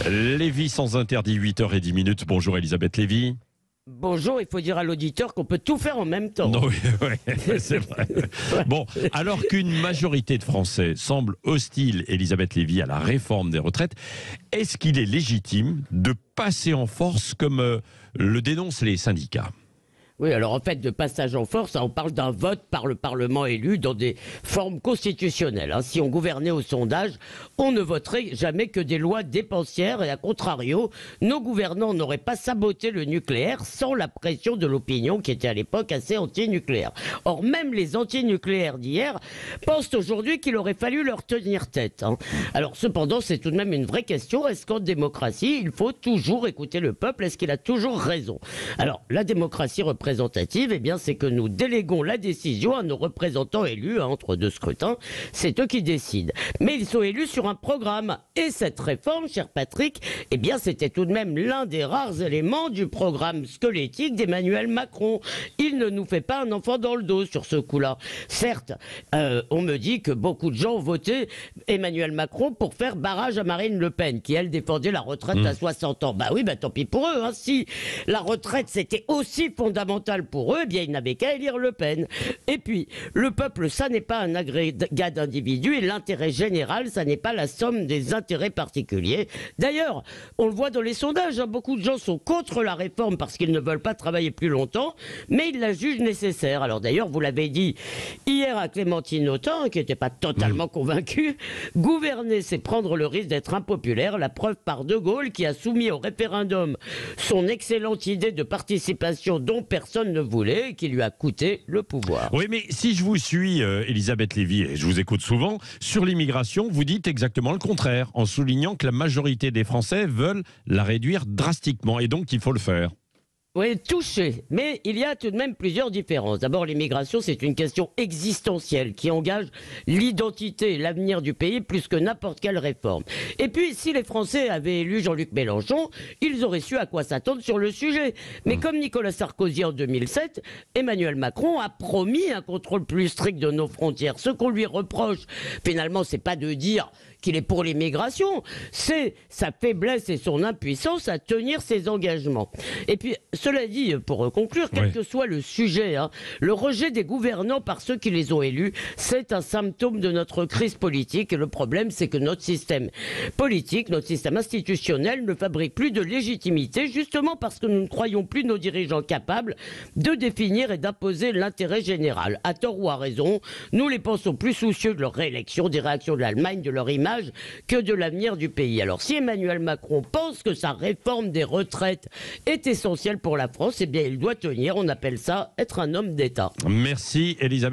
Lévy sans interdit, 8h10. Bonjour Elisabeth Lévy. Bonjour, il faut dire à l'auditeur qu'on peut tout faire en même temps. Non, oui, c'est vrai. Bon, alors qu'une majorité de Français semble hostile, Elisabeth Lévy, à la réforme des retraites, est-ce qu'il est légitime de passer en force comme le dénoncent les syndicats ? Oui, alors en fait, de passage en force, on parle d'un vote par le Parlement élu dans des formes constitutionnelles. Si on gouvernait au sondage, on ne voterait jamais que des lois dépensières et à contrario, nos gouvernants n'auraient pas saboté le nucléaire sans la pression de l'opinion qui était à l'époque assez anti-nucléaire. Or, même les anti-nucléaires d'hier pensent aujourd'hui qu'il aurait fallu leur tenir tête. Alors cependant, c'est tout de même une vraie question. Est-ce qu'en démocratie, il faut toujours écouter le peuple? Est-ce qu'il a toujours raison? Alors, la démocratie représentative, eh bien, c'est que nous déléguons la décision à nos représentants élus entre deux scrutins. C'est eux qui décident. Mais ils sont élus sur un programme. Et cette réforme, cher Patrick, eh bien, c'était tout de même l'un des rares éléments du programme squelettique d'Emmanuel Macron. Il ne nous fait pas un enfant dans le dos sur ce coup-là. Certes, on me dit que beaucoup de gens ont voté Emmanuel Macron pour faire barrage à Marine Le Pen, qui, elle, défendait la retraite à 60 ans. Bah oui, bah tant pis pour eux. Si la retraite, c'était aussi fondamental pour eux, eh bien, ils n'avaient qu'à élire Le Pen. Et puis, le peuple, ça n'est pas un agrégat d'individus, et l'intérêt général, ça n'est pas la somme des intérêts particuliers. D'ailleurs, on le voit dans les sondages, beaucoup de gens sont contre la réforme parce qu'ils ne veulent pas travailler plus longtemps, mais ils la jugent nécessaire. Alors d'ailleurs, vous l'avez dit hier à Clémentine Autain, qui n'était pas totalement convaincue, gouverner, c'est prendre le risque d'être impopulaire. La preuve par De Gaulle, qui a soumis au référendum son excellente idée de participation dont personne ne voulait et qui lui a coûté le pouvoir. Oui, mais si je vous suis, Elisabeth Lévy, et je vous écoute souvent, sur l'immigration, vous dites exactement le contraire, en soulignant que la majorité des Français veulent la réduire drastiquement, et donc il faut le faire. Oui, touché. Mais il y a tout de même plusieurs différences. D'abord, l'immigration, c'est une question existentielle qui engage l'identité et l'avenir du pays plus que n'importe quelle réforme. Et puis, si les Français avaient élu Jean-Luc Mélenchon, ils auraient su à quoi s'attendre sur le sujet. Mais comme Nicolas Sarkozy en 2007, Emmanuel Macron a promis un contrôle plus strict de nos frontières. Ce qu'on lui reproche, finalement, c'est pas de dire qu'il est pour l'immigration, c'est sa faiblesse et son impuissance à tenir ses engagements. Et puis, cela dit, pour conclure, quel que soit le sujet, le rejet des gouvernants par ceux qui les ont élus, c'est un symptôme de notre crise politique. Et le problème, c'est que notre système politique, notre système institutionnel ne fabrique plus de légitimité, justement parce que nous ne croyons plus nos dirigeants capables de définir et d'imposer l'intérêt général. À tort ou à raison, nous les pensons plus soucieux de leur réélection, des réactions de l'Allemagne, de leur image, que de l'avenir du pays. Alors si Emmanuel Macron pense que sa réforme des retraites est essentielle pour la France, eh bien il doit tenir. On appelle ça être un homme d'État. Merci Elisabeth.